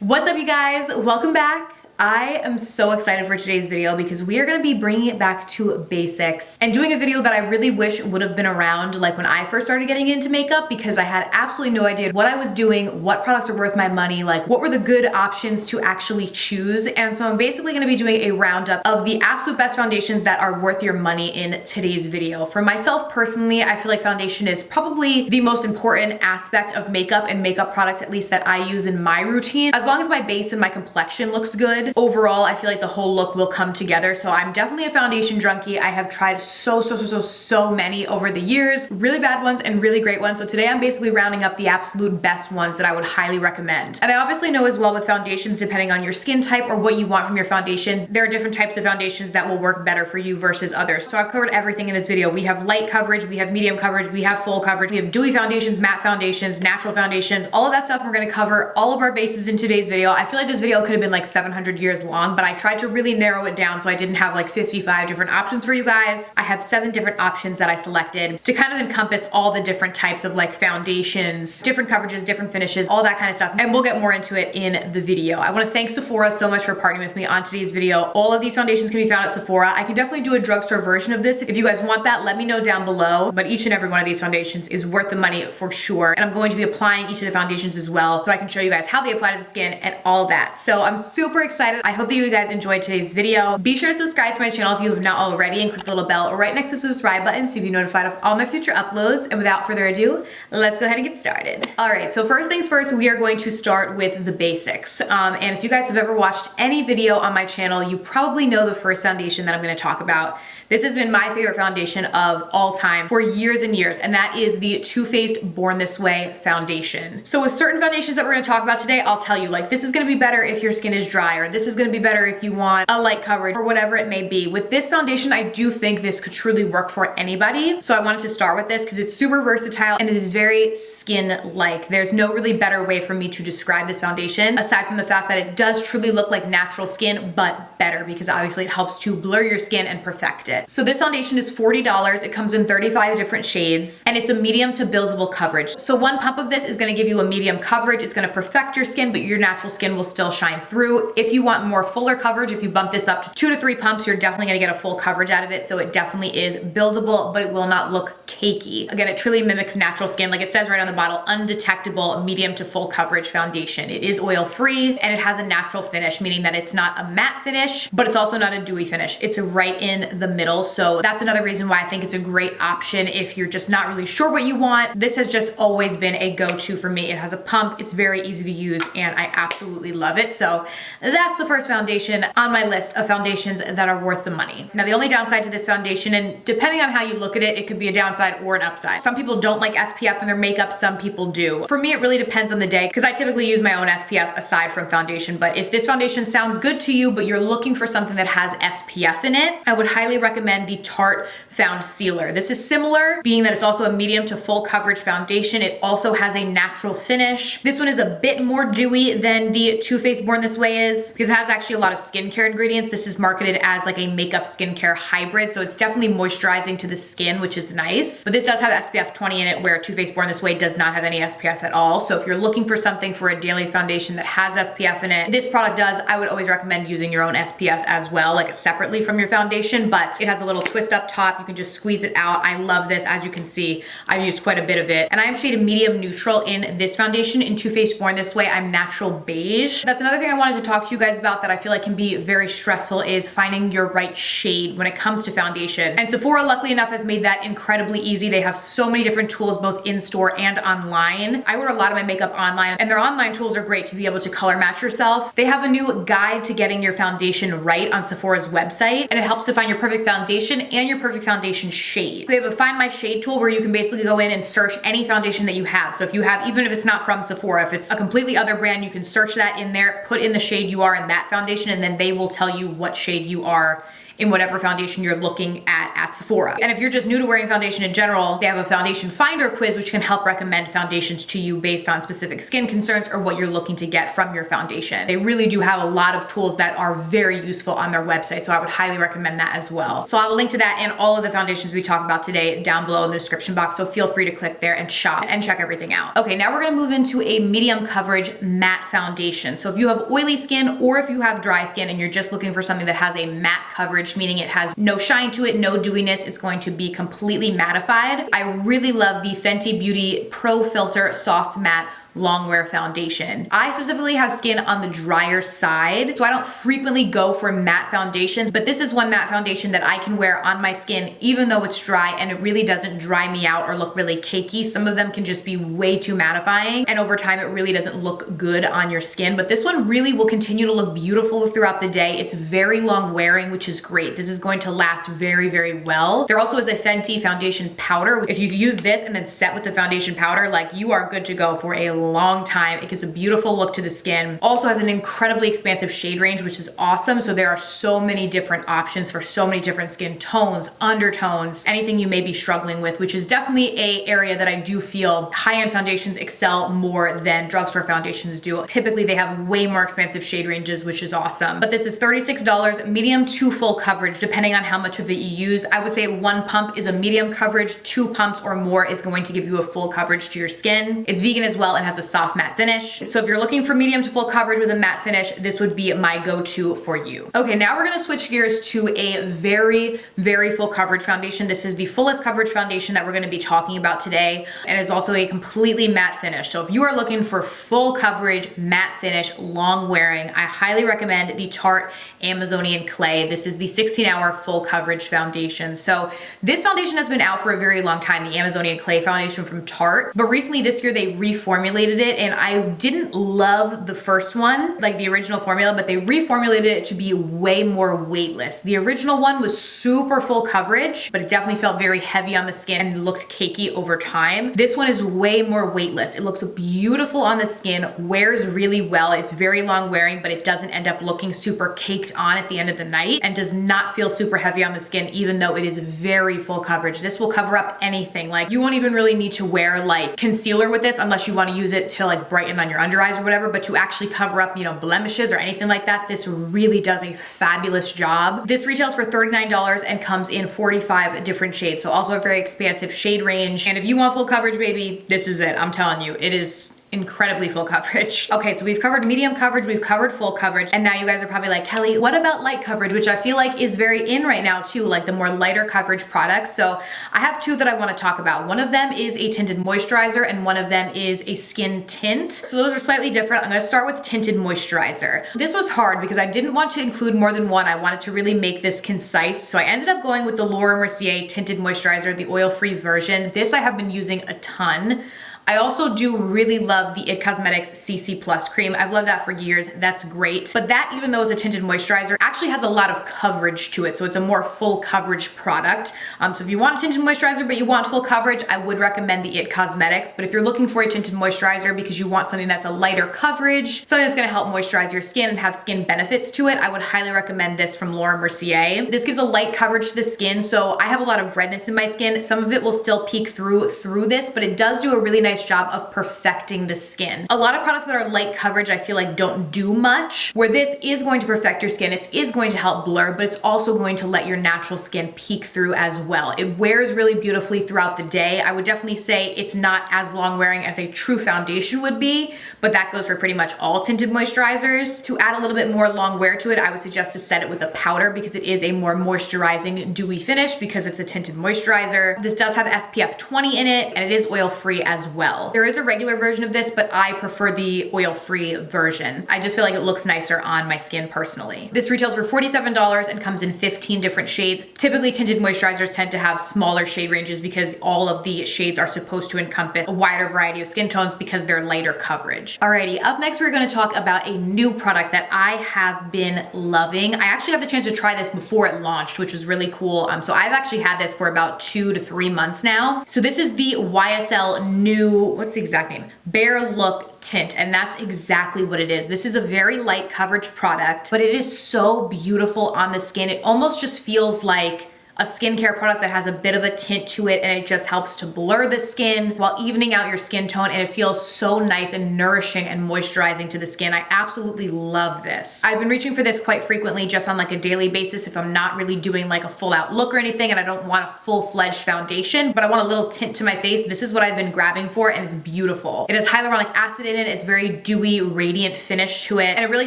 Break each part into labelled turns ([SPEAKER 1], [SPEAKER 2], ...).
[SPEAKER 1] What's up, you guys? Welcome back. I am so excited for today's video because we are going to be bringing it back to basics and doing a video that I really wish would have been around like when I first started getting into makeup, because I had absolutely no idea what I was doing, what products are worth my money, like what were the good options to actually choose. And so I'm basically going to be doing a roundup of the absolute best foundations that are worth your money in today's video. For myself personally, I feel like foundation is probably the most important aspect of makeup and makeup products, at least that I use in my routine. As long as my base and my complexion looks good, overall, I feel like the whole look will come together. So I'm definitely a foundation junkie. I have tried so many over the years, really bad ones and really great ones. So today I'm basically rounding up the absolute best ones that I would highly recommend. And I obviously know as well with foundations, depending on your skin type or what you want from your foundation, there are different types of foundations that will work better for you versus others. So I've covered everything in this video. We have light coverage, we have medium coverage, we have full coverage, we have dewy foundations, matte foundations, natural foundations, all of that stuff. And we're gonna cover all of our bases in today's video. I feel like this video could have been like 700 years long, but I tried to really narrow it down so I didn't have like 55 different options for you guys. I have 7 different options that I selected to kind of encompass all the different types of like foundations, different coverages, different finishes, all that kind of stuff. And we'll get more into it in the video. I want to thank Sephora so much for partnering with me on today's video. All of these foundations can be found at Sephora. I can definitely do a drugstore version of this. If you guys want that, let me know down below. But each and every one of these foundations is worth the money for sure. And I'm going to be applying each of the foundations as well, so I can show you guys how they apply to the skin and all that. So I'm super excited. I hope that you guys enjoyed today's video. Be sure to subscribe to my channel if you have not already, and click the little bell right next to the subscribe button so you'll be notified of all my future uploads. And without further ado, let's go ahead and get started. All right, so first things first, we are going to start with the basics. And if you guys have ever watched any video on my channel, you probably know the first foundation that I'm going to talk about. This has been my favorite foundation of all time for years and years, and that is the Too Faced Born This Way foundation. So with certain foundations that we're gonna talk about today, I'll tell you, like, this is gonna be better if your skin is dry, or this is gonna be better if you want a light coverage, or whatever it may be. With this foundation, I do think this could truly work for anybody. So I wanted to start with this because it's super versatile and it is very skin-like. There's no really better way for me to describe this foundation, aside from the fact that it does truly look like natural skin, but better, because obviously it helps to blur your skin and perfect it. So this foundation is $40. It comes in 35 different shades, and it's a medium to buildable coverage. So one pump of this is gonna give you a medium coverage. It's gonna perfect your skin, but your natural skin will still shine through. If you want more fuller coverage, if you bump this up to 2 to 3 pumps, you're definitely gonna get a full coverage out of it. So it definitely is buildable, but it will not look cakey. Again, it truly mimics natural skin. Like it says right on the bottle, undetectable medium to full coverage foundation. It is oil-free and it has a natural finish, meaning that it's not a matte finish, but it's also not a dewy finish. It's right in the middle. So that's another reason why I think it's a great option if you're just not really sure what you want. This has just always been a go-to for me. It has a pump, it's very easy to use, and I absolutely love it. So that's the first foundation on my list of foundations that are worth the money. Now, the only downside to this foundation, and depending on how you look at it, it could be a downside or an upside. Some people don't like SPF in their makeup, some people do. For me, it really depends on the day, because I typically use my own SPF aside from foundation. But if this foundation sounds good to you, but you're looking for something that has SPF in it, I would highly recommend the Tarte Found Sealer. This is similar, being that it's also a medium to full coverage foundation. It also has a natural finish. This one is a bit more dewy than the Too Faced Born This Way is, because it has actually a lot of skincare ingredients. This is marketed as like a makeup skincare hybrid, so it's definitely moisturizing to the skin, which is nice. But this does have SPF 20 in it, where Too Faced Born This Way does not have any SPF at all. So if you're looking for something for a daily foundation that has SPF in it, this product does. I would always recommend using your own SPF as well, like separately from your foundation, but it has a little twist up top. You can just squeeze it out. I love this. As you can see, I've used quite a bit of it. And I am shaded medium neutral in this foundation. In Too Faced Born This Way, I'm natural beige. That's another thing I wanted to talk to you guys about that I feel like can be very stressful, is finding your right shade when it comes to foundation. And Sephora, luckily enough, has made that incredibly easy. They have so many different tools, both in store and online. I order a lot of my makeup online, and their online tools are great to be able to color match yourself. They have a new guide to getting your foundation right on Sephora's website, and it helps to find your perfect foundation and your perfect foundation shade. So they have a Find My Shade tool where you can basically go in and search any foundation that you have. So if you have, even if it's not from Sephora, if it's a completely other brand, you can search that in there, put in the shade you are in that foundation, and then they will tell you what shade you are in whatever foundation you're looking at Sephora. And if you're just new to wearing foundation in general, they have a foundation finder quiz which can help recommend foundations to you based on specific skin concerns or what you're looking to get from your foundation. They really do have a lot of tools that are very useful on their website, so I would highly recommend that as well. So I'll link to that and all of the foundations we talk about today down below in the description box, so feel free to click there and shop and check everything out. Okay, now we're gonna move into a medium coverage matte foundation. So if you have oily skin or if you have dry skin and you're just looking for something that has a matte coverage, meaning it has no shine to it, no dewiness, it's going to be completely mattified. I really love the Fenty Beauty Pro Filter Soft Matte Longwear foundation. I specifically have skin on the drier side, so I don't frequently go for matte foundations, but this is one matte foundation that I can wear on my skin even though it's dry, and it really doesn't dry me out or look really cakey. Some of them can just be way too mattifying, and over time it really doesn't look good on your skin, but this one really will continue to look beautiful throughout the day. It's very long wearing, which is great. This is going to last very, very well. There also is a Fenty foundation powder. If you use this and then set with the foundation powder, like, you are good to go for a long time. It gives a beautiful look to the skin. Also has an incredibly expansive shade range, which is awesome. So there are so many different options for so many different skin tones, undertones, anything you may be struggling with, which is definitely an area that I do feel high-end foundations excel more than drugstore foundations do. Typically, they have way more expansive shade ranges, which is awesome. But this is $36, medium to full coverage, depending on how much of it you use. I would say 1 pump is a medium coverage, 2 pumps or more is going to give you a full coverage to your skin. It's vegan as well and has a soft matte finish. So if you're looking for medium to full coverage with a matte finish, this would be my go-to for you. Okay, now we're gonna switch gears to a very, very full coverage foundation. This is the fullest coverage foundation that we're gonna be talking about today, and is also a completely matte finish. So if you are looking for full coverage, matte finish, long wearing, I highly recommend the Tarte Amazonian Clay. This is the 16-hour full coverage foundation. So this foundation has been out for a very long time, the Amazonian Clay foundation from Tarte, but recently this year they reformulated it, and I didn't love the first one, like the original formula, but they reformulated it to be way more weightless. The original one was super full coverage, but it definitely felt very heavy on the skin and looked cakey over time. This one is way more weightless. It looks beautiful on the skin, wears really well. It's very long wearing, but it doesn't end up looking super caked on at the end of the night, and does not feel super heavy on the skin, even though it is very full coverage. This will cover up anything. Like, you won't even really need to wear like concealer with this unless you want to use it to like brighten on your under eyes or whatever, but to actually cover up, you know, blemishes or anything like that, this really does a fabulous job. This retails for $39 and comes in 45 different shades. So also a very expansive shade range. And if you want full coverage, baby, this is it. I'm telling you, it is incredibly full coverage. Okay, so we've covered medium coverage, we've covered full coverage, and now you guys are probably like, Kelly, what about light coverage? Which I feel like is very in right now too, like the more lighter coverage products. So I have 2 that I want to talk about. One of them is a tinted moisturizer and one of them is a skin tint. So those are slightly different. I'm going to start with tinted moisturizer. This was hard because I didn't want to include more than one. I wanted to really make this concise. So I ended up going with the Mercier tinted moisturizer, the oil-free version. This I have been using a ton. I also do really love the It Cosmetics CC Plus cream. I've loved that for years. That's great. But that, even though it's a tinted moisturizer, actually has a lot of coverage to it. So it's a more full coverage product. So if you want a tinted moisturizer, but you want full coverage, I would recommend the It Cosmetics. But if you're looking for a tinted moisturizer because you want something that's a lighter coverage, something that's gonna help moisturize your skin and have skin benefits to it, I would highly recommend this from Mercier. This gives a light coverage to the skin. So I have a lot of redness in my skin. Some of it will still peek through this, but it does do a really nice job of perfecting the skin. A lot of products that are light coverage, I feel like don't do much, where this is going to perfect your skin. It is going to help blur, but it's also going to let your natural skin peek through as well. It wears really beautifully throughout the day. I would definitely say it's not as long wearing as a true foundation would be, but that goes for pretty much all tinted moisturizers. To add a little bit more long wear to it, I would suggest to set it with a powder because it is a more moisturizing, dewy finish because it's a tinted moisturizer. This does have SPF 20 in it, and it is oil-free as well. There is a regular version of this, but I prefer the oil-free version. I just feel like it looks nicer on my skin personally. This retails for $47 and comes in 15 different shades. Typically, tinted moisturizers tend to have smaller shade ranges because all of the shades are supposed to encompass a wider variety of skin tones because they're lighter coverage. Alrighty, up next we're gonna talk about a new product that I have been loving. I actually got the chance to try this before it launched, which was really cool. So I've actually had this for about 2 to 3 months now. So this is the YSL new what's the exact name? Bare Look Tint, and that's exactly what it is. This is a very light coverage product, but it is so beautiful on the skin. It almost just feels like a skincare product that has a bit of a tint to it, and it just helps to blur the skin while evening out your skin tone, and it feels so nice and nourishing and moisturizing to the skin. I absolutely love this. I've been reaching for this quite frequently just on like a daily basis if I'm not really doing like a full out look or anything and I don't want a full-fledged foundation, but I want a little tint to my face. This is what I've been grabbing for, and it's beautiful. It has hyaluronic acid in it. It's very dewy, radiant finish to it, and it really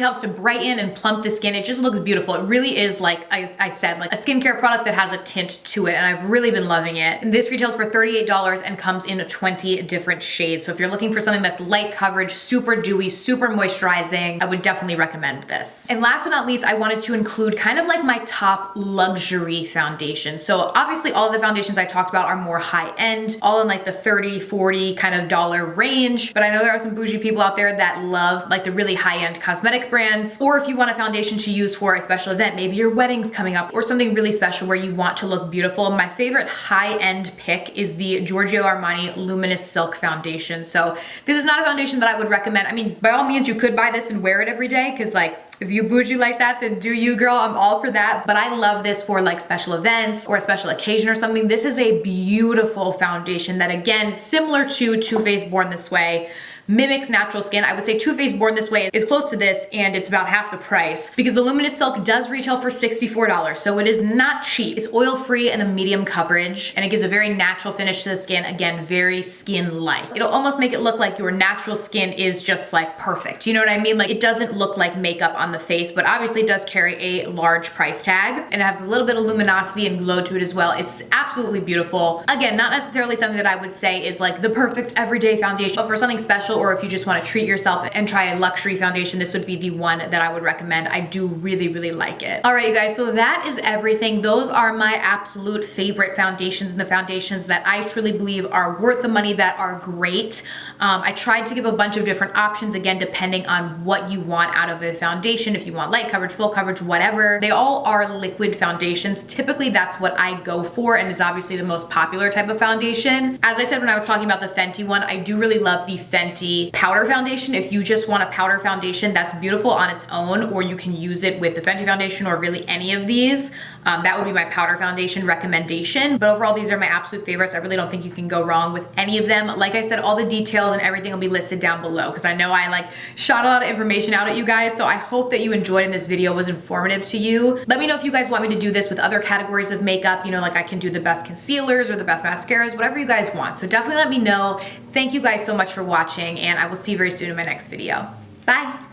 [SPEAKER 1] helps to brighten and plump the skin. It just looks beautiful. It really is, like I said, like a skincare product that has a tint to it, and I've really been loving it. And this retails for $38 and comes in 20 different shades. So if you're looking for something that's light coverage, super dewy, super moisturizing, I would definitely recommend this. And last but not least, I wanted to include kind of like my top luxury foundation. So obviously all of the foundations I talked about are more high end, all in like the 30, 40 kind of dollar range. But I know there are some bougie people out there that love like the really high end cosmetic brands, or if you want a foundation to use for a special event, maybe your wedding's coming up or something really special where you want to look beautiful. My favorite high-end pick is the Giorgio Armani Luminous Silk Foundation. So this is not a foundation that I would recommend. I mean, by all means, you could buy this and wear it every day, because like, if you bougie like that, then do you, girl. I'm all for that. But I love this for like special events or a special occasion or something. This is a beautiful foundation that, again, similar to Too Faced Born This Way, mimics natural skin. I would say Too Faced Born This Way is close to this, and it's about half the price because the Luminous Silk does retail for $64. So it is not cheap. It's oil-free and a medium coverage, and it gives a very natural finish to the skin. Again, very skin-like. It'll almost make it look like your natural skin is just like perfect. You know what I mean? Like, it doesn't look like makeup on the face, but obviously it does carry a large price tag, and it has a little bit of luminosity and glow to it as well. It's absolutely beautiful. Again, not necessarily something that I would say is like the perfect everyday foundation, but for something special, or if you just want to treat yourself and try a luxury foundation, this would be the one that I would recommend. I do really, really like it. All right, you guys, so that is everything. Those are my absolute favorite foundations, and the foundations that I truly believe are worth the money, that are great. I tried to give a bunch of different options, again, depending on what you want out of a foundation. If you want light coverage, full coverage, whatever. They all are liquid foundations. Typically, that's what I go for, and is obviously the most popular type of foundation. As I said when I was talking about the Fenty one, I do really love the Fenty powder foundation. If you just want a powder foundation, that's beautiful on its own, or you can use it with the Fenty foundation or really any of these. That would be my powder foundation recommendation. But overall, these are my absolute favorites. I really don't think you can go wrong with any of them. Like I said, all the details and everything will be listed down below, because I know I like shot a lot of information out at you guys. So I hope that you enjoyed and this video was informative to you. Let me know if you guys want me to do this with other categories of makeup. You know, like I can do the best concealers or the best mascaras, whatever you guys want. So definitely let me know. Thank you guys so much for watching, and I will see you very soon in my next video. Bye.